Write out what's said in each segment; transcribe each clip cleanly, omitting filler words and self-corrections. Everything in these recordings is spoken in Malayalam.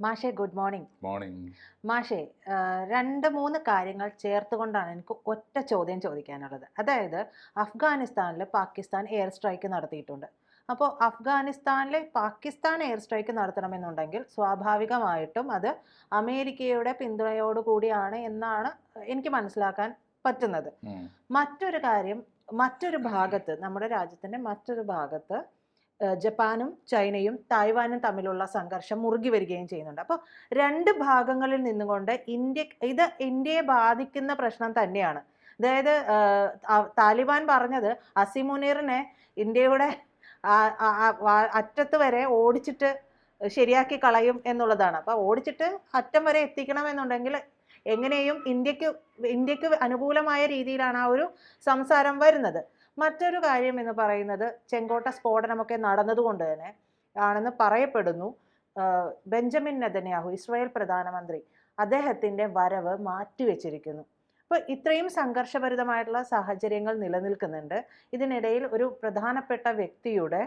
മാഷെ ഗുഡ് മോർണിംഗ്. മോർണിംഗ്. മാഷെ, 2-3 കാര്യങ്ങൾ ചേർത്തുകൊണ്ടാണ് എനിക്ക് ഒറ്റ ചോദ്യം ചോദിക്കാനുള്ളത്. അതായത് അഫ്ഗാനിസ്ഥാനിൽ പാകിസ്ഥാൻ എയർ സ്ട്രൈക്ക് നടത്തിയിട്ടുണ്ട്. അപ്പോൾ അഫ്ഗാനിസ്ഥാനിൽ പാകിസ്ഥാൻ എയർ സ്ട്രൈക്ക് നടത്തണമെന്നുണ്ടെങ്കിൽ സ്വാഭാവികമായിട്ടും അത് അമേരിക്കയുടെ പിന്തുണയോടുകൂടിയാണ് എന്നാണ് എനിക്ക് മനസ്സിലാക്കാൻ പറ്റുന്നത്. മറ്റൊരു കാര്യം, മറ്റൊരു ഭാഗത്ത്, നമ്മുടെ രാജ്യത്തിൻ്റെ മറ്റൊരു ഭാഗത്ത് ജപ്പാനും ചൈനയും തായ്വാനും തമ്മിലുള്ള സംഘർഷം മുറുകി വരികയും ചെയ്യുന്നുണ്ട്. അപ്പോൾ രണ്ട് ഭാഗങ്ങളിൽ നിന്നുകൊണ്ട് ഇന്ത്യയെ ബാധിക്കുന്ന പ്രശ്നം തന്നെയാണ്. അതായത് താലിബാൻ പറഞ്ഞത് അസിമുനീറിനെ ഇന്ത്യയുടെ അറ്റത്ത് വരെ ഓടിച്ചിട്ട് ശരിയാക്കി കളയും എന്നുള്ളതാണ്. അപ്പോൾ ഓടിച്ചിട്ട് അറ്റം വരെ എത്തിക്കണമെന്നുണ്ടെങ്കിൽ എങ്ങനെയും ഇന്ത്യക്ക് അനുകൂലമായ രീതിയിലാണ് ആ ഒരു സംസാരം വരുന്നത്. മറ്റൊരു കാര്യം എന്ന് പറയുന്നത് ചെങ്കോട്ട സ്ഫോടനമൊക്കെ നടന്നതുകൊണ്ട് തന്നെ ആണെന്ന് പറയപ്പെടുന്നു ബെഞ്ചമിൻ നെതന്യാഹു, ഇസ്രായേൽ പ്രധാനമന്ത്രി, അദ്ദേഹത്തിൻ്റെ വരവ് മാറ്റിവെച്ചിരിക്കുന്നു. അപ്പോൾ ഇത്രയും സംഘർഷഭരിതമായിട്ടുള്ള സാഹചര്യങ്ങൾ നിലനിൽക്കുന്നുണ്ട്. ഇതിനിടയിൽ ഒരു പ്രധാനപ്പെട്ട വ്യക്തിയുടെ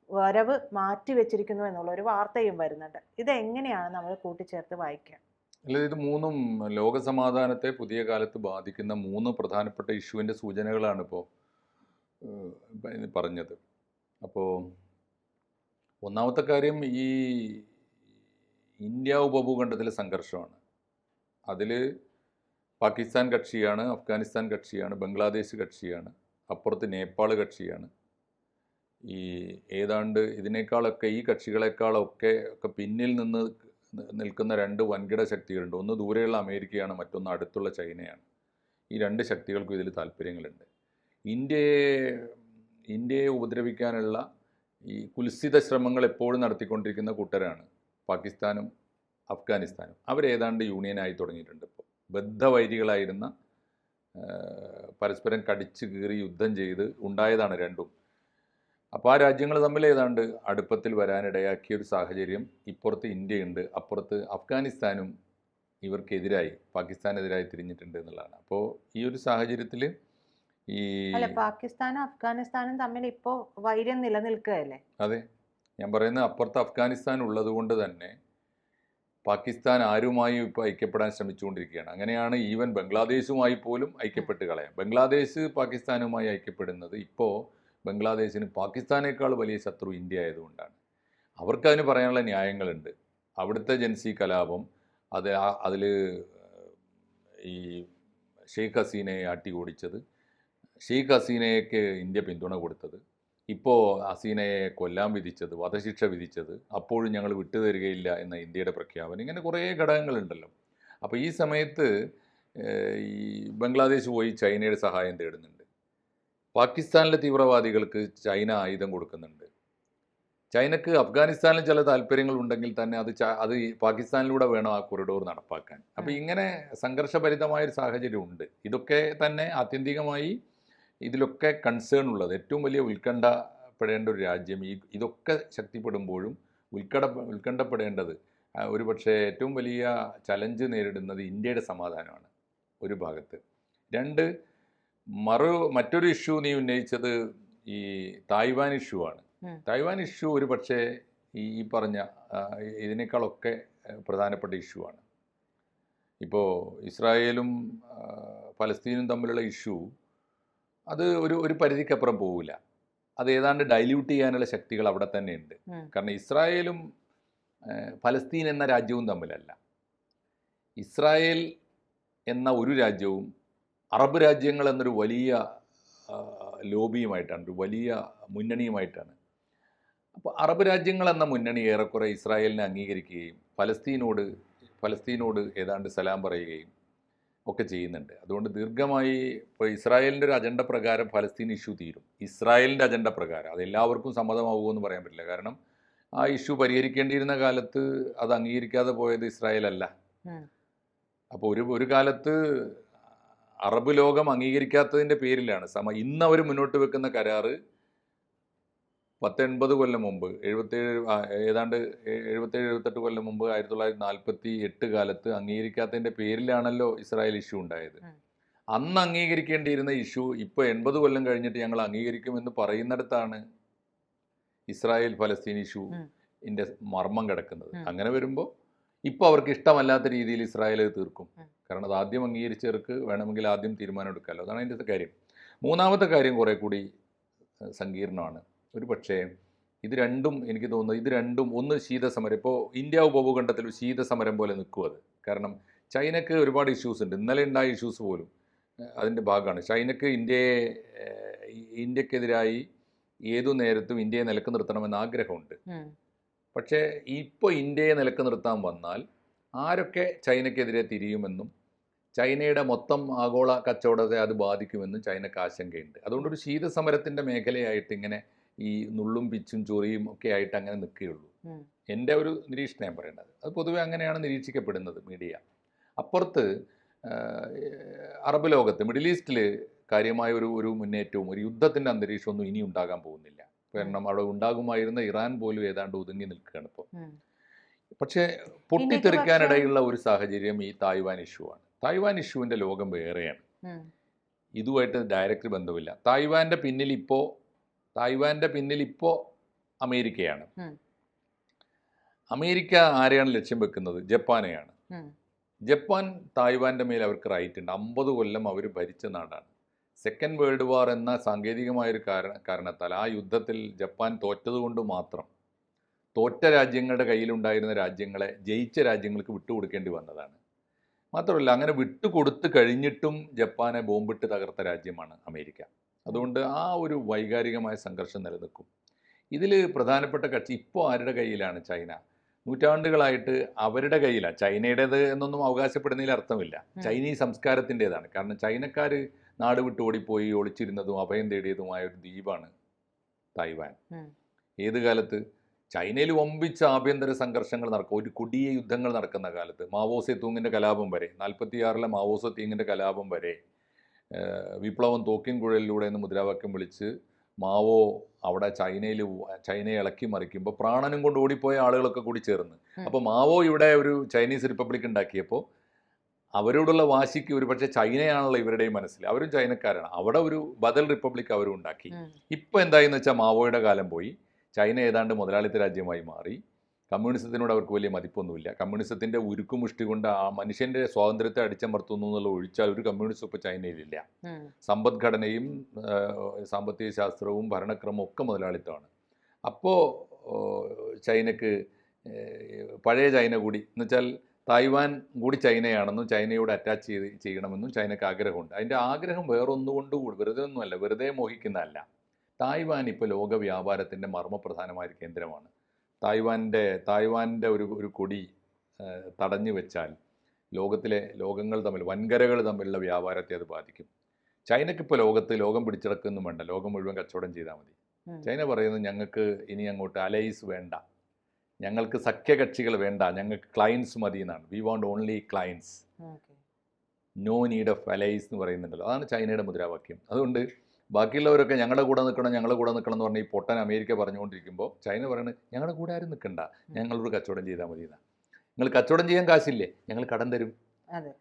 വരവ് മാറ്റിവെച്ചിരിക്കുന്നു എന്നുള്ള ഒരു വാർത്തയും വരുന്നുണ്ട്. ഇതെങ്ങനെയാണ് നമ്മൾ കൂട്ടിച്ചേർത്ത് വായിക്കുക? അല്ല, ഇത് മൂന്നും ലോകസമാധാനത്തെ പുതിയ കാലത്ത് ബാധിക്കുന്ന 3 പ്രധാനപ്പെട്ട ഇഷ്യൂവിൻ്റെ സൂചനകളാണ് ഇപ്പോൾ പറഞ്ഞത്. അപ്പോൾ ഒന്നാമത്തെ കാര്യം ഈ ഇന്ത്യ ഉപഭൂഖണ്ഡത്തിലെ സംഘർഷമാണ്. അതിൽ പാകിസ്ഥാൻ കക്ഷിയാണ്, അഫ്ഗാനിസ്ഥാൻ കക്ഷിയാണ്, ബംഗ്ലാദേശ് കക്ഷിയാണ്, അപ്പുറത്ത് നേപ്പാൾ കക്ഷിയാണ്. ഈ ഏതാണ്ട് ഇതിനേക്കാളൊക്കെ ഈ കക്ഷികളെക്കാളൊക്കെ പിന്നിൽ നിന്ന് നിൽക്കുന്ന 2 വൻകിട ശക്തികളുണ്ട്. ഒന്ന് ദൂരെയുള്ള അമേരിക്കയാണ്, മറ്റൊന്ന് അടുത്തുള്ള ചൈനയാണ്. ഈ 2 ശക്തികൾക്കും ഇതിൽ താല്പര്യങ്ങളുണ്ട്. ഇന്ത്യയെ ഉപദ്രവിക്കാനുള്ള ഈ കുൽസിത ശ്രമങ്ങൾ എപ്പോഴും നടത്തിക്കൊണ്ടിരിക്കുന്ന കൂട്ടരാണ് പാകിസ്ഥാനും അഫ്ഗാനിസ്ഥാനും. അവരേതാണ്ട് യൂണിയനായി തുടങ്ങിയിട്ടുണ്ട്. ഇപ്പോൾ ബദ്ധവൈരികളായിരുന്ന, പരസ്പരം കടിച്ചു കീറി യുദ്ധം ചെയ്ത് ഉണ്ടായതാണ് രണ്ടും. അപ്പോൾ ആ രാജ്യങ്ങൾ തമ്മിൽ ഏതാണ്ട് അടുപ്പത്തിൽ വരാനിടയാക്കിയ ഒരു സാഹചര്യം ഇപ്പുറത്ത് ഇന്ത്യയുണ്ട്, അപ്പുറത്ത് അഫ്ഗാനിസ്ഥാനും ഇവർക്കെതിരായി, പാകിസ്ഥാനെതിരായി തിരിഞ്ഞിട്ടുണ്ട് എന്നുള്ളതാണ്. അപ്പോൾ ഈ ഒരു സാഹചര്യത്തിൽ പാകിസ്ഥാനും അഫ്ഗാനിസ്ഥാനും തമ്മിൽ ഇപ്പോൾ വൈര്യം നിലനിൽക്കുകയല്ലേ? അതെ, ഞാൻ പറയുന്നത് അപ്പുറത്ത് അഫ്ഗാനിസ്ഥാൻ ഉള്ളത് കൊണ്ട് തന്നെ പാകിസ്ഥാൻ ആരുമായും ഇപ്പോൾ ഐക്യപ്പെടാൻ ശ്രമിച്ചുകൊണ്ടിരിക്കുകയാണ്. അങ്ങനെയാണ് ഈവൻ ബംഗ്ലാദേശുമായി പോലും ഐക്യപ്പെട്ട് കളയാം. ബംഗ്ലാദേശ് പാകിസ്ഥാനുമായി ഐക്യപ്പെടുന്നത് ഇപ്പോൾ ബംഗ്ലാദേശിന് പാകിസ്ഥാനേക്കാൾ വലിയ ശത്രു ഇന്ത്യ ആയതുകൊണ്ടാണ്. അവർക്കതിന് പറയാനുള്ള ന്യായങ്ങളുണ്ട്. അവിടുത്തെ ജൻസി കലാപം, അതിൽ ഈ ഷെയ്ഖ് ഹസീനയെ ആട്ടി ഓടിച്ചത്, ഷെയ്ഖ് ഹസീനയ്ക്ക് ഇന്ത്യ പിന്തുണ കൊടുത്തത്, ഇപ്പോൾ ഹസീനയെ കൊല്ലാൻ വിധിച്ചത്, വധശിക്ഷ വിധിച്ചത്, അപ്പോഴും ഞങ്ങൾ വിട്ടുതരികയില്ല എന്ന ഇന്ത്യയുടെ പ്രഖ്യാപനം, ഇങ്ങനെ കുറേ ഘടകങ്ങളുണ്ടല്ലോ. അപ്പോൾ ഈ സമയത്ത് ഈ ബംഗ്ലാദേശ് പോയി ചൈനയുടെ സഹായം തേടുന്നുണ്ട്. പാകിസ്ഥാനിലെ തീവ്രവാദികൾക്ക് ചൈന ആയുധം കൊടുക്കുന്നുണ്ട്. ചൈനക്ക് അഫ്ഗാനിസ്ഥാനിൽ ചില താല്പര്യങ്ങൾ ഉണ്ടെങ്കിൽ തന്നെ അത് പാകിസ്ഥാനിലൂടെ വേണം ആ കൊറിഡോർ നടപ്പാക്കാൻ. അപ്പോൾ ഇങ്ങനെ സംഘർഷഭരിതമായൊരു സാഹചര്യം ഉണ്ട്. ഇതൊക്കെ തന്നെ ആത്യന്തികമായി ഇതിലൊക്കെ കൺസേൺ ഉള്ളത്, ഏറ്റവും വലിയ ഉത്കണ്ഠപ്പെടേണ്ട ഒരു രാജ്യം, ഇതൊക്കെ ശക്തിപ്പെടുമ്പോഴും ഉത്കണ്ഠപ്പെടേണ്ടത്, ഒരുപക്ഷെ ഏറ്റവും വലിയ ചലഞ്ച് നേരിടുന്നത് ഇന്ത്യയുടെ സമാധാനമാണ് ഒരു ഭാഗത്ത്. മറ്റൊരു ഇഷ്യൂ നീ ഉന്നയിച്ചത് ഈ തായ്വാൻ ഇഷ്യൂ ആണ്. തായ്വാൻ ഇഷ്യൂ ഒരു പക്ഷേ ഈ പറഞ്ഞ ഇതിനേക്കാളൊക്കെ പ്രധാനപ്പെട്ട ഇഷ്യൂ ആണ്. ഇപ്പോൾ ഇസ്രായേലും ഫലസ്തീനും തമ്മിലുള്ള ഇഷ്യൂ അത് ഒരു പരിധിക്കപ്പുറം പോവില്ല. അത് ഏതാണ്ട് ഡൈല്യൂട്ട് ചെയ്യാനുള്ള ശക്തികൾ അവിടെ തന്നെ ഉണ്ട്. കാരണം ഇസ്രായേലും ഫലസ്തീൻ എന്ന രാജ്യവും തമ്മിലല്ല, ഇസ്രായേൽ എന്ന ഒരു രാജ്യവും അറബ് രാജ്യങ്ങൾ എന്നൊരു വലിയ ലോബിയുമായിട്ടാണ്, ഒരു വലിയ മുന്നണിയുമായിട്ടാണ്. അപ്പോൾ അറബ് രാജ്യങ്ങൾ എന്ന മുന്നണി ഏറെക്കുറെ ഇസ്രായേലിനെ അംഗീകരിക്കുകയും ഫലസ്തീനോട് ഏതാണ്ട് സലാം പറയുകയും ഒക്കെ ചെയ്യുന്നുണ്ട്. അതുകൊണ്ട് ദീർഘമായി ഇപ്പോൾ ഇസ്രായേലിൻ്റെ ഒരു അജണ്ട പ്രകാരം ഫലസ്തീൻ ഇഷ്യൂ തീരും. ഇസ്രായേലിൻ്റെ അജണ്ട പ്രകാരം അത് എല്ലാവർക്കും സമ്മതമാവുമെന്ന് പറയാൻ പറ്റില്ല. കാരണം ആ ഇഷ്യൂ പരിഹരിക്കേണ്ടിയിരുന്ന കാലത്ത് അത് അംഗീകരിക്കാതെ പോയത് ഇസ്രായേൽ അല്ല. അപ്പോൾ ഒരു കാലത്ത് അറബ് ലോകം അംഗീകരിക്കാത്തതിൻ്റെ പേരിലാണ് ഇന്നവർ മുന്നോട്ട് വെക്കുന്ന കരാറ് 10-80 കൊല്ലം മുമ്പ്, ഏതാണ്ട് 77-78 കൊല്ലം മുമ്പ്, 1948 കാലത്ത് അംഗീകരിക്കാത്തതിൻ്റെ പേരിലാണല്ലോ ഇസ്രായേൽ ഇഷ്യൂ ഉണ്ടായത്. അന്ന് അംഗീകരിക്കേണ്ടിയിരുന്ന ഇഷ്യൂ ഇപ്പോൾ 80 കൊല്ലം കഴിഞ്ഞിട്ട് ഞങ്ങൾ അംഗീകരിക്കുമെന്ന് പറയുന്നിടത്താണ് ഇസ്രായേൽ ഫലസ്തീൻ ഇഷ്യൂവിൻ്റെ മർമ്മം കിടക്കുന്നത്. അങ്ങനെ വരുമ്പോൾ ഇപ്പോൾ അവർക്ക് ഇഷ്ടമല്ലാത്ത രീതിയിൽ ഇസ്രായേൽ അത് തീർക്കും. ഉം. കാരണം അത് ആദ്യം അംഗീകരിച്ചവർക്ക് വേണമെങ്കിൽ ആദ്യം തീരുമാനം എടുക്കാമല്ലോ. അതാണ് അതിൻ്റെ കാര്യം. മൂന്നാമത്തെ കാര്യം കുറേ കൂടി സങ്കീർണമാണ്. ഒരു പക്ഷേ ഇത് രണ്ടും എനിക്ക് തോന്നുന്നത് ഇത് രണ്ടും ഒന്ന് ശീതസമരം. ഇപ്പോൾ ഇന്ത്യ ഉപഭൂഖണ്ഡത്തിൽ ഒരു ശീതസമരം പോലെ നിൽക്കും അത്. കാരണം ചൈനക്ക് ഒരുപാട് ഇഷ്യൂസ് ഉണ്ട്. ഇന്നലെ ഉണ്ടായ ഇഷ്യൂസ് പോലും അതിൻ്റെ ഭാഗമാണ്. ചൈനക്ക് ഇന്ത്യക്കെതിരായി ഏതു നേരത്തും ഇന്ത്യയെ നിലക്ക് നിർത്തണമെന്ന് ആഗ്രഹമുണ്ട്. പക്ഷേ ഇപ്പോൾ ഇന്ത്യയെ നിലക്ക് നിർത്താൻ വന്നാൽ ആരൊക്കെ ചൈനയ്ക്കെതിരെ തിരിയുമെന്നും ചൈനയുടെ മൊത്തം ആഗോള കച്ചവടത്തെ അത് ബാധിക്കുമെന്നും ചൈനക്ക് ആശങ്കയുണ്ട്. അതുകൊണ്ടൊരു ശീതസമരത്തിൻ്റെ മേഖലയായിട്ട് ഇങ്ങനെ ഈ നുള്ളും പിച്ചും ചൊറിയും ഒക്കെ ആയിട്ട് അങ്ങനെ നിൽക്കുകയുള്ളൂ. എൻ്റെ ഒരു നിരീക്ഷണം ഞാൻ പറയേണ്ടത് അത് പൊതുവെ അങ്ങനെയാണ് നിരീക്ഷിക്കപ്പെടുന്നത് മീഡിയ. അപ്പുറത്ത് അറബ് ലോകത്ത് മിഡിൽ ഈസ്റ്റിൽ കാര്യമായ ഒരു മുന്നേറ്റവും ഒരു യുദ്ധത്തിൻ്റെ അന്തരീക്ഷമൊന്നും ഇനി ഉണ്ടാകാൻ പോകുന്നില്ല. കാരണം അവിടെ ഉണ്ടാകുമായിരുന്ന ഇറാൻ പോലും ഏതാണ്ട് ഒതുങ്ങി നിൽക്കുകയാണ് ഇപ്പോൾ. പക്ഷേ പൊട്ടിത്തെറിക്കാനിടയുള്ള ഒരു സാഹചര്യം ഈ തായ്വാൻ ഇഷ്യൂ ആണ്. തായ്വാൻ ഇഷ്യൂവിൻ്റെ ലോകം വേറെയാണ്. ഇതുമായിട്ട് ഡയറക്റ്റ് ബന്ധമില്ല. തായ്വാൻ്റെ പിന്നിൽ ഇപ്പോൾ അമേരിക്കയാണ്. അമേരിക്ക ആരെയാണ് ലക്ഷ്യം വെക്കുന്നത്? ജപ്പാനെയാണ്. ജപ്പാൻ തായ്വാൻ്റെ മേൽ അവർക്ക് റൈറ്റ് ഉണ്ട്. 50 കൊല്ലം അവർ ഭരിച്ച നാടാണ്. സെക്കൻഡ് വേൾഡ് വാർ എന്ന സാങ്കേതികമായൊരു കാരണത്താൽ ആ യുദ്ധത്തിൽ ജപ്പാൻ തോറ്റതുകൊണ്ട് മാത്രം തോറ്റ രാജ്യങ്ങളുടെ കയ്യിലുണ്ടായിരുന്ന രാജ്യങ്ങളെ ജയിച്ച രാജ്യങ്ങൾക്ക് വിട്ടുകൊടുക്കേണ്ടി വന്നതാണ്. മാത്രമല്ല അങ്ങനെ വിട്ടുകൊടുത്ത് കഴിഞ്ഞിട്ടും ജപ്പാനെ ബോംബിട്ട് തകർത്ത രാജ്യമാണ് അമേരിക്ക. അതുകൊണ്ട് ആ ഒരു വൈകാരികമായ സംഘർഷം നിലനിൽക്കും. ഇതിൽ പ്രധാനപ്പെട്ട കക്ഷി ഇപ്പോൾ ആരുടെ കയ്യിലാണ്? ചൈന. നൂറ്റാണ്ടുകളായിട്ട് അവരുടെ കയ്യിലാണ്. ചൈനയുടേത് എന്നൊന്നും അവകാശപ്പെടുന്നതിൽ അർത്ഥമില്ല. ചൈനീസ് സംസ്കാരത്തിൻ്റെതാണ്. കാരണം ചൈനക്കാർ നാട് വിട്ട് ഓടിപ്പോയി ഒളിച്ചിരുന്നതും അഭയം തേടിയതുമായ ഒരു ദ്വീപാണ് തായ്വാൻ. ഏത് കാലത്ത്? ചൈനയിൽ വമ്പിച്ച ആഭ്യന്തര സംഘർഷങ്ങൾ നടക്കും. ഒരു കൊടിയ യുദ്ധങ്ങൾ നടക്കുന്ന കാലത്ത് മാവോ സേതൂങ്ങിൻ്റെ കലാപം വരെ 46 മാവോ സേതൂങ്ങിൻ്റെ കലാപം വരെ വിപ്ലവം തോക്കിൻ കുഴലിലൂടെ എന്ന് മുദ്രാവാക്യം വിളിച്ച് മാവോ അവിടെ ചൈനയെ ഇളക്കി മറിക്കുമ്പോൾ പ്രാണനും കൊണ്ട് ഓടിപ്പോയ ആളുകളൊക്കെ കൂടി ചേർന്ന്. അപ്പോൾ മാവോ ഇവിടെ ഒരു ചൈനീസ് റിപ്പബ്ലിക് ഉണ്ടാക്കിയപ്പോൾ അവരോടുള്ള വാശിക്ക് ഒരു പക്ഷേ ചൈനയാണല്ലോ ഇവരുടെയും മനസ്സിൽ. അവരും ചൈനക്കാരാണ്. അവിടെ ഒരു ബദൽ റിപ്പബ്ലിക് അവരും ഉണ്ടാക്കി. ഇപ്പോൾ എന്തായെന്ന് വെച്ചാൽ മാവോയുടെ കാലം പോയി. ചൈന ഏതാണ്ട് മുതലാളിത്ത രാജ്യമായി മാറി. കമ്മ്യൂണിസത്തിനോട് അവർക്ക് വലിയ മതിപ്പൊന്നുമില്ല. കമ്മ്യൂണിസത്തിൻ്റെ ഉരുക്കുമുഷ്ടി കൊണ്ട് ആ മനുഷ്യൻ്റെ സ്വാതന്ത്ര്യത്തെ അടിച്ചമർത്തുന്നു എന്നുള്ള ഒഴിച്ചാൽ ഒരു കമ്മ്യൂണിസം ഇപ്പോൾ ചൈനയിലില്ല. സമ്പദ്ഘടനയും സാമ്പത്തിക ശാസ്ത്രവും ഭരണക്രമവും ഒക്കെ മുതലാളിത്തമാണ്. അപ്പോൾ ചൈനക്ക് പഴയ ചൈന കൂടി എന്നുവെച്ചാൽ തായ്വാൻ കൂടി ചൈനയാണെന്നും ചൈനയോട് അറ്റാച്ച് ചെയ്യണമെന്നും ചൈനക്ക് ആഗ്രഹമുണ്ട്. അതിൻ്റെ ആഗ്രഹം വേറൊന്നുകൊണ്ട് വെറുതെ ഒന്നുമല്ല, വെറുതെ മോഹിക്കുന്നതല്ല. തായ്വാൻ ഇപ്പോൾ ലോക വ്യാപാരത്തിൻ്റെ മർമ്മപ്രധാനമായ ഒരു കേന്ദ്രമാണ്. തായ്വാൻ്റെ ഒരു കൊടി തടഞ്ഞു വെച്ചാൽ വൻകരകൾ തമ്മിലുള്ള വ്യാപാരത്തെ അത് ബാധിക്കും. ചൈനക്കിപ്പോൾ ലോകം പിടിച്ചെടുക്കൊന്നും വേണ്ട, ലോകം മുഴുവൻ കച്ചവടം ചെയ്താൽ മതി. ചൈന പറയുന്നത് ഞങ്ങൾക്ക് ഇനി അങ്ങോട്ട് അലൈസ് വേണ്ട, ഞങ്ങൾക്ക് സഖ്യകക്ഷികൾ വേണ്ട, ഞങ്ങൾക്ക് ക്ലയൻസ് മതി എന്നാണ്. We want only clients, no need of allies എന്ന് പറയുന്നുണ്ടല്ലോ. അതാണ് ചൈനയുടെ മുദ്രാവാക്യം. അതുകൊണ്ട് ബാക്കിയുള്ളവരൊക്കെ ഞങ്ങളുടെ കൂടെ നിൽക്കണം എന്ന് പറഞ്ഞ് ഈ പൊട്ടൻ അമേരിക്ക പറഞ്ഞുകൊണ്ടിരിക്കുമ്പോൾ ചൈന പറയുന്നത് ഞങ്ങളുടെ കൂടെ ആരും നിൽക്കണ്ട, ഞങ്ങളൊരു കച്ചവടം ചെയ്താൽ മതി എന്നാണ്. നിങ്ങൾ കച്ചവടം ചെയ്യാൻ കാശില്ലേ, ഞങ്ങൾ കടം തരും.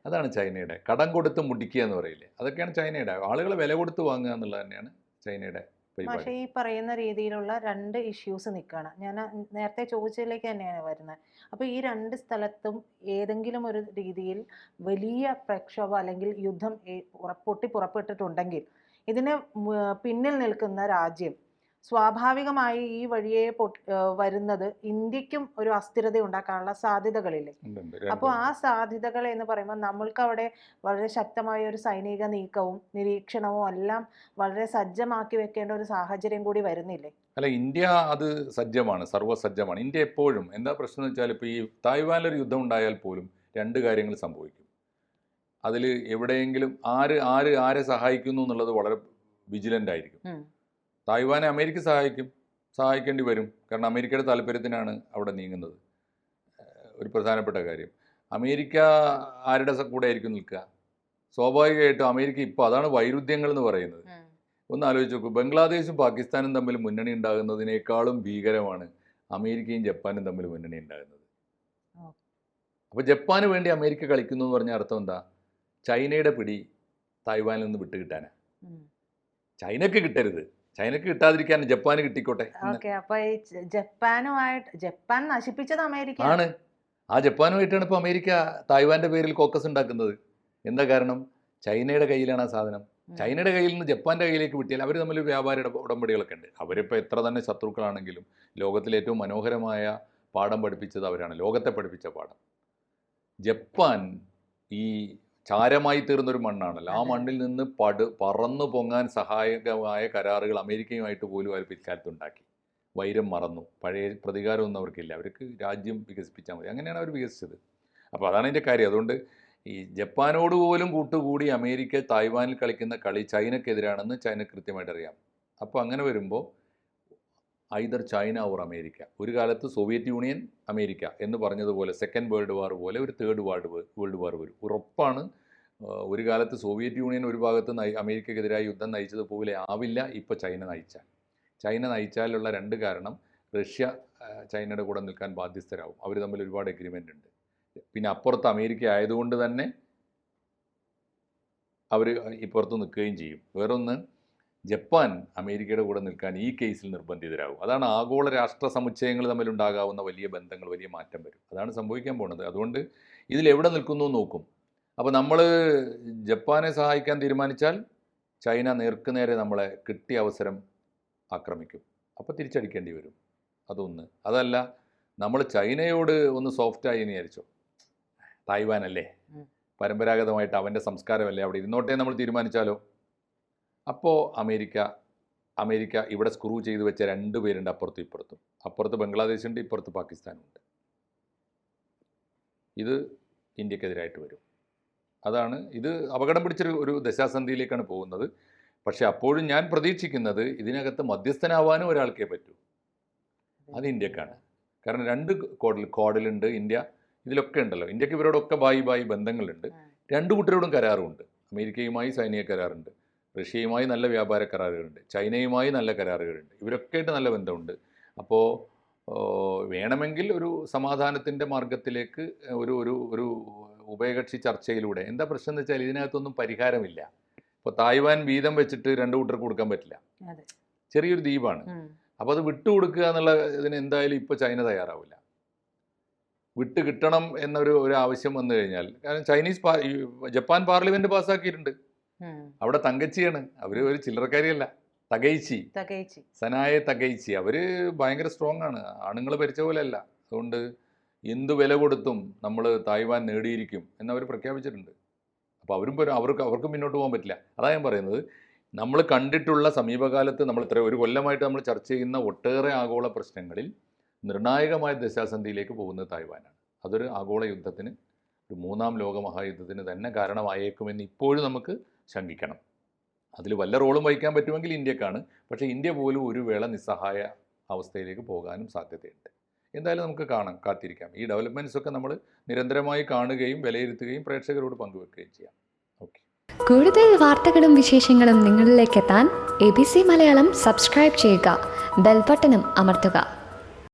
അതാണ് ചൈനയുടെ. കടം കൊടുത്ത് മുടിക്കുക എന്ന് പറയില്ലേ, അതൊക്കെയാണ് ചൈനയുടെ. ആളുകളെ വില കൊടുത്ത് വാങ്ങുക എന്നുള്ളത് തന്നെയാണ് ചൈനയുടെ. പക്ഷേ ഈ പറയുന്ന രീതിയിലുള്ള 2 ഇഷ്യൂസ് നിൽക്കുകയാണ്. ഞാൻ നേരത്തെ ചോദിച്ചതിലേക്ക് തന്നെയാണ് വരുന്നത്. അപ്പോൾ ഈ 2 സ്ഥലത്തും ഏതെങ്കിലും ഒരു രീതിയിൽ വലിയ പ്രക്ഷോഭം അല്ലെങ്കിൽ യുദ്ധം പുറപ്പെട്ടിട്ടുണ്ടെങ്കിൽ ഇതിന് പിന്നിൽ നിൽക്കുന്ന രാജ്യം സ്വാഭാവികമായി ഈ വഴിയെ വരുന്നത് ഇന്ത്യക്കും ഒരു അസ്ഥിരത ഉണ്ടാക്കാനുള്ള സാധ്യതകളില്ലേ? അപ്പോൾ ആ സാധ്യതകൾ എന്ന് പറയുമ്പോൾ നമ്മൾക്ക് അവിടെ വളരെ ശക്തമായ ഒരു സൈനിക നീക്കവും നിരീക്ഷണവും എല്ലാം വളരെ സജ്ജമാക്കി വെക്കേണ്ട ഒരു സാഹചര്യം കൂടി വരുന്നില്ലേ? അല്ല, ഇന്ത്യ അത് സജ്ജമാണ്, സർവ്വസജ്ജമാണ്. ഇന്ത്യ എപ്പോഴും എന്താ പ്രശ്നം എന്ന് വെച്ചാൽ ഇപ്പോൾ ഈ തായ്വാനിലൊരു യുദ്ധം ഉണ്ടായാൽ പോലും 2 കാര്യങ്ങൾ സംഭവിക്കും. അതിൽ എവിടെയെങ്കിലും ആരെ സഹായിക്കുന്നു എന്നുള്ളത് വളരെ വിജിലൻ്റ് ആയിരിക്കും. തായ്വാനെ അമേരിക്ക സഹായിക്കേണ്ടി വരും. കാരണം അമേരിക്കയുടെ താല്പര്യത്തിനാണ് അവിടെ നീങ്ങുന്നത്. ഒരു പ്രധാനപ്പെട്ട കാര്യം, അമേരിക്ക ആരുടെ കൂടെ ആയിരിക്കും നിൽക്കുക? സ്വാഭാവികമായിട്ടും അമേരിക്ക ഇപ്പോൾ അതാണ് വൈരുദ്ധ്യങ്ങൾ എന്ന് പറയുന്നത്. ഒന്ന് ആലോചിച്ച് നോക്കൂ, ബംഗ്ലാദേശും പാകിസ്ഥാനും തമ്മിൽ മുന്നണി ഉണ്ടാകുന്നതിനേക്കാളും ഭീകരമാണ് അമേരിക്കയും ജപ്പാനും തമ്മിൽ മുന്നണി ഉണ്ടാകുന്നത്. അപ്പോൾ ജപ്പാന് വേണ്ടി അമേരിക്ക കളിക്കുന്നു എന്ന് പറഞ്ഞ അർത്ഥം എന്താ? ചൈനയുടെ പിടി തായ്വാനിൽ നിന്ന് വിട്ടുകിട്ടാനാണ്. ചൈനക്ക് കിട്ടരുത്, ചൈനക്ക് കിട്ടാതിരിക്കാൻ ജപ്പാന് കിട്ടിക്കോട്ടെ. ജപ്പാൻ നശിപ്പിച്ചത് അമേരിക്ക ആണ്. ആ ജപ്പാനുമായിട്ടാണ് ഇപ്പോൾ അമേരിക്ക തായ്വാൻ്റെ പേരിൽ കോക്കസ് ഉണ്ടാക്കുന്നത്. എന്താ കാരണം? ചൈനയുടെ കയ്യിലാണ് ആ സാധനം. ചൈനയുടെ കയ്യിൽ നിന്ന് ജപ്പാൻ്റെ കയ്യിലേക്ക് വിട്ടിയാൽ അവർ തമ്മിൽ വ്യാപാര ഉടമ്പടികളൊക്കെ ഉണ്ട്. അവരിപ്പോൾ എത്ര തന്നെ ശത്രുക്കളാണെങ്കിലും ലോകത്തിലെ ഏറ്റവും മനോഹരമായ പാഠം പഠിപ്പിച്ചത് അവരാണ്, ലോകത്തെ പഠിപ്പിച്ച പാഠം. ജപ്പാൻ ഈ ചാരമായി തീർന്നൊരു മണ്ണാണല്ലോ, ആ മണ്ണിൽ നിന്ന് പറന്നു പൊങ്ങാൻ സഹായകമായ കരാറുകൾ അമേരിക്കയുമായിട്ട് പോലും അവർ പിൽക്കാലത്ത് ഉണ്ടാക്കി. വൈരം മറന്നു, പഴയ പ്രതികാരമൊന്നും അവർക്കില്ല, അവർക്ക് രാജ്യം വികസിപ്പിച്ചാൽ മതി, അങ്ങനെയാണ് അവർ വികസിച്ചത്. അപ്പോൾ അതാണ് അതിൻ്റെ കാര്യം. അതുകൊണ്ട് ഈ ജപ്പാനോട് പോലും കൂട്ടുകൂടി അമേരിക്ക തായ്വാനിൽ കളിക്കുന്ന കളി ചൈനക്കെതിരാണെന്ന് ചൈന കൃത്യമായിട്ട് അറിയാം. അപ്പോൾ അങ്ങനെ വരുമ്പോൾ ഐദർ ചൈന ഓർ അമേരിക്ക. ഒരു കാലത്ത് സോവിയറ്റ് യൂണിയൻ അമേരിക്ക എന്ന് പറഞ്ഞതുപോലെ സെക്കൻഡ് വേൾഡ് വാർ പോലെ ഒരു തേർഡ് വേൾഡ് വാർ വരും, ഉറപ്പാണ്. ഒരു കാലത്ത് സോവിയറ്റ് യൂണിയൻ ഒരു ഭാഗത്ത് അമേരിക്കക്കെതിരായി യുദ്ധം നയിച്ചതുപോലെ ആവില്ല ഇപ്പോൾ ചൈന നയിച്ചാലുള്ള രണ്ട് കാരണം, റഷ്യ ചൈനയുടെ കൂടെ നിൽക്കാൻ ബാധ്യസ്ഥരാകും, അവർ തമ്മിൽ ഒരുപാട് എഗ്രിമെൻ്റ് ഉണ്ട്. പിന്നെ അപ്പുറത്ത് അമേരിക്ക ആയതുകൊണ്ട് തന്നെ അവർ ഇപ്പുറത്ത് നിൽക്കുകയും ചെയ്യും. വേറൊന്ന്, ജപ്പാൻ അമേരിക്കയുടെ കൂടെ നിൽക്കാൻ ഈ കേസിൽ നിർബന്ധിതരാകും. അതാണ് ആഗോള രാഷ്ട്ര സമുച്ചയങ്ങൾ തമ്മിലുണ്ടാകാവുന്ന വലിയ ബന്ധങ്ങൾ, വലിയ മാറ്റം വരും. അതാണ് സംഭവിക്കാൻ പോകുന്നത്. അതുകൊണ്ട് ഇതിലെവിടെ നിൽക്കുന്നു നോക്കും. അപ്പോൾ നമ്മൾ ജപ്പാനെ സഹായിക്കാൻ തീരുമാനിച്ചാൽ ചൈന നേർക്കുനേരെ നമ്മളെ കിട്ടിയ അവസരം ആക്രമിക്കും, അപ്പോൾ തിരിച്ചടിക്കേണ്ടി വരും. അതൊന്ന്. അതല്ല, നമ്മൾ ചൈനയോട് ഒന്ന് സോഫ്റ്റായി എന്ന് വിചാരിച്ചോ, തായ്വാൻ അല്ലേ, പരമ്പരാഗതമായിട്ട് അവൻ്റെ സംസ്കാരമല്ലേ, അവിടെ ഇരുന്നോട്ടേ നമ്മൾ തീരുമാനിച്ചാലോ, അപ്പോൾ അമേരിക്ക ഇവിടെ സ്ക്രൂ ചെയ്ത് വെച്ച രണ്ട് പേരുണ്ട്, അപ്പുറത്തും ഇപ്പുറത്തും. അപ്പുറത്ത് ബംഗ്ലാദേശുണ്ട്, ഇപ്പുറത്ത് പാകിസ്ഥാനുണ്ട്. ഇത് ഇന്ത്യക്കെതിരായിട്ട് വരും. അതാണ് ഇത് അപകടം പിടിച്ചൊരു ദശാസന്ധിയിലേക്കാണ് പോകുന്നത്. പക്ഷെ അപ്പോഴും ഞാൻ പ്രതീക്ഷിക്കുന്നത് ഇതിനകത്ത് മധ്യസ്ഥനാവാനും ഒരാൾക്കേ പറ്റൂ, അത് ഇന്ത്യക്കാണ്. കാരണം രണ്ട് കോഡിലുണ്ട് ഇന്ത്യ, ഇതിലൊക്കെ ഉണ്ടല്ലോ. ഇന്ത്യക്ക് ഇവരോടൊക്കെ ബായി ബന്ധങ്ങളുണ്ട്. രണ്ടു കൂട്ടരോടും കരാറുമുണ്ട്. അമേരിക്കയുമായി സൈനിക കരാറുണ്ട്, റഷ്യയുമായി നല്ല വ്യാപാര കരാറുകളുണ്ട്, ചൈനയുമായി നല്ല കരാറുകളുണ്ട്, ഇവരൊക്കെ ആയിട്ട് നല്ല ബന്ധമുണ്ട്. അപ്പോൾ വേണമെങ്കിൽ ഒരു സമാധാനത്തിൻ്റെ മാർഗത്തിലേക്ക് ഒരു ഉഭയകക്ഷി ചർച്ചയിലൂടെ, എന്താ പ്രശ്നം എന്ന് വെച്ചാൽ ഇതിനകത്തൊന്നും പരിഹാരമില്ല. ഇപ്പോൾ തായ്വാൻ വീതം വെച്ചിട്ട് രണ്ടു കൂട്ടർക്ക് കൊടുക്കാൻ പറ്റില്ല, ചെറിയൊരു ദ്വീപാണ്. അപ്പോൾ അത് വിട്ടുകൊടുക്കുക എന്നുള്ള ഇതിന് എന്തായാലും ഇപ്പോൾ ചൈന തയ്യാറാവില്ല. വിട്ട് കിട്ടണം എന്നൊരു ആവശ്യം വന്നു കഴിഞ്ഞാൽ, കാരണം ജപ്പാൻ പാർലമെന്റ് പാസ്സാക്കിയിട്ടുണ്ട്, അവിടെ തങ്കച്ചിയാണ്, അവർ ഒരു ചില്ലറക്കാരിയല്ല, തകൈച്ചി സനായ തകൈച്ചി, അവർ ഭയങ്കര സ്ട്രോങ് ആണ്, ആണുങ്ങൾ ഭരിച്ച പോലെ അല്ല. അതുകൊണ്ട് എന്ത് വില കൊടുത്തും നമ്മൾ തായ്വാൻ നേടിയിരിക്കും എന്നവർ പ്രഖ്യാപിച്ചിട്ടുണ്ട്. അപ്പോൾ അവർക്കും മുന്നോട്ട് പോകാൻ പറ്റില്ല. അതാണ് ഞാൻ പറയുന്നത്, നമ്മൾ കണ്ടിട്ടുള്ള സമീപകാലത്ത് നമ്മൾ ഒരു കൊല്ലമായിട്ട് നമ്മൾ ചർച്ച ചെയ്യുന്ന ഒട്ടേറെ ആഗോള പ്രശ്നങ്ങളിൽ നിർണായകമായ ദശാസന്ധിയിലേക്ക് പോകുന്നത് തായ്വാനാണ്. അതൊരു ആഗോള യുദ്ധത്തിന്, ഒരു മൂന്നാം ലോക മഹായുദ്ധത്തിന് തന്നെ കാരണമായേക്കുമെന്ന് ഇപ്പോഴും നമുക്ക് ശങ്കിക്കണം. അതിൽ വല്ല റോളും വഹിക്കാൻ പറ്റുമെങ്കിൽ ഇന്ത്യക്കാണ്. പക്ഷേ ഇന്ത്യ പോലും ഒരു വേള നിസ്സഹായ അവസ്ഥയിലേക്ക് പോകാനും സാധ്യതയുണ്ട്. എന്തായാലും നമുക്ക് കാത്തിരിക്കാം. ഈ ഡെവലപ്മെൻറ്റ്സ് ഒക്കെ നമ്മൾ നിരന്തരമായി കാണുകയും വിലയിരുത്തുകയും പ്രേക്ഷകരോട് പങ്കുവെക്കുകയും ചെയ്യാം. ഓക്കെ. കൂടുതൽ വാർത്തകളും വിശേഷങ്ങളും നിങ്ങളിലേക്ക് എത്താൻ ABC മലയാളം സബ്സ്ക്രൈബ് ചെയ്യുക, ബെൽ ബട്ടണും അമർത്തുക.